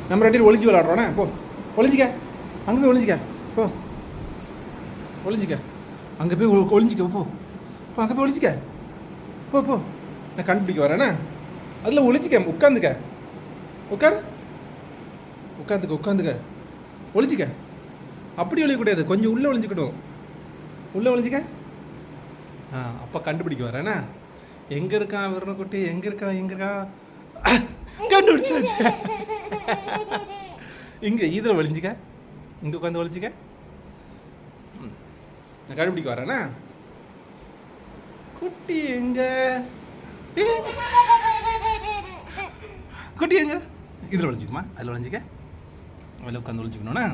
நம்ம 2 பேரும் ஒளிஞ்சு விளாட்றோண்ணே. போ ஒளிஞ்சிக்க, அங்கே போய் ஒளிஞ்சிக்க. போ ஒளிஞ்சிக்க, அங்கே போய் ஒளிஞ்சிக்க. போ போ அங்கே போய் ஒளிஞ்சிக்க. போ போ நான் கண்டுபிடிக்க வரேண்ணே. அதில் ஒளிஞ்சிக்க, உட்காந்துக்க, உட்கார், உட்காந்துக்க, ஒளிஞ்சிக்க. அப்படி ஒழிக்கக்கூடாது, கொஞ்சம் உள்ளே ஒளிஞ்சிக்கணும். உள்ளே ஒளிஞ்சிக்க. அப்போ கண்டுபிடிக்க வரேண்ணே. எங்கே இருக்கான் விரணக்குட்டி, எங்கே இருக்கான்? கண்டுபிடிச்சாச்சு. இங்கே இதில் ஒளிஞ்சிக்க, இங்கே உட்காந்து ஒளிஞ்சிக்க. நான் கண்டுபிடிக்க வரேண்ணே. குட்டி எங்க, குட்டி எங்க? இதில் ஒழிஞ்சிக்குமா, அதில் ஒழிஞ்சிக்க, அதில் உட்காந்து ஒழிஞ்சிக்கணும்ண்ணா.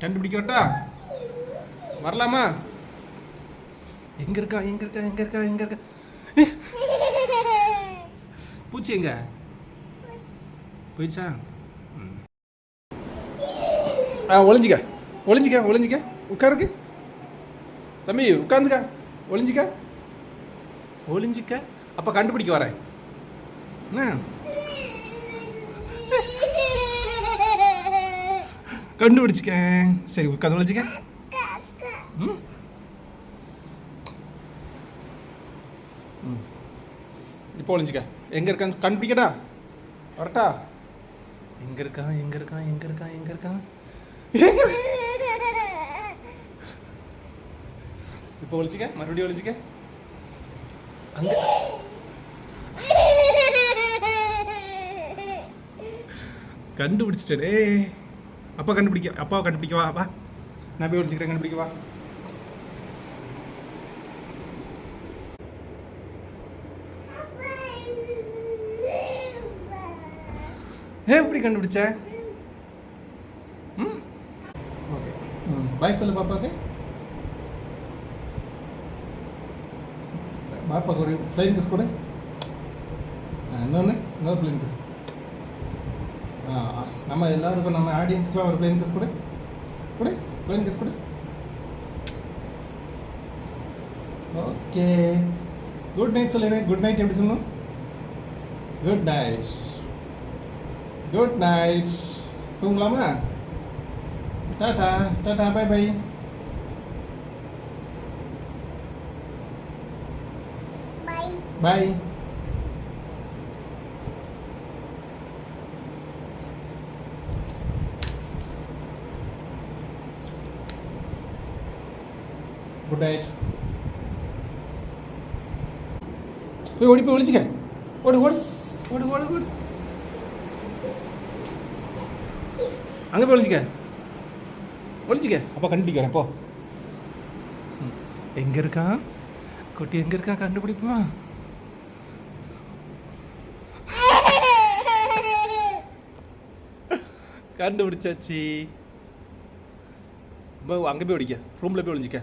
கண்டுபிடிக்க வரட்டா, வரலாமா? எங்க இருக்கா? பூச்சி எங்க போயிடுச்சா? ஒளிஞ்சிக்க, உட்காருக்கு தம்பி, உட்காந்துக்க, ஒளிஞ்சிக்க. அப்போ கண்டுபிடிக்க வரேன் என்ன? கண்டுபிடிச்சிக்க. சரி உட்காந்து ஒளிஞ்சிக்க. இப்போ ஒளிஞ்சிக்க. எங்கே இருக்கான்னு கண்டுபிடிக்கடா, வரட்டா? எங்கே இருக்கான்? இப்போ ஒளிச்சிக்க, மறுபடியும் ஒளிச்சிக்க. அங்க கண்டுபிடிச்சிட்டே. அப்பாவை கண்டுபிடிக்கவா? வா, நான் போய் ஒளிச்சிக்கிறேன். கண்டுபிடிக்கவா? எப்படி கண்டுபிடிச்ச? ஓகே, பாய் சொல்லு பாப்பாக்கு. பாப்பாக்கு ஒரு ஃப்ளைங் கிஸ் கொடு. இன்னொரு ஃப்ளைங் கிஸ். நம்ம எல்லாருக்கும், நம்ம ஆடியன்ஸ்க்குலாம் ஒரு ஃப்ளைங் கிஸ் கொடு. ஃப்ளைங் கிஸ் கொடு. ஓகே, குட் நைட் சொல்லுங்க. குட் நைட் எப்படி சொல்லணும்? Good night. தூங்கலாமா? Tata, bye. Bye. Good night. போய் ஒளிச்சிக்க. ஓடு. அங்கே போய் ஒளிச்சிக்க. அப்போ கண்டுபிடிக்க வரேன். போ. எங்கே இருக்கான் குட்டி? எங்கே இருக்கான்? கண்டுபிடிப்போமா? கண்டுபிடிச்சாச்சு. அங்கே போய் ஒழிக்க, ரூமில் போய் ஒழிஞ்சிக்க.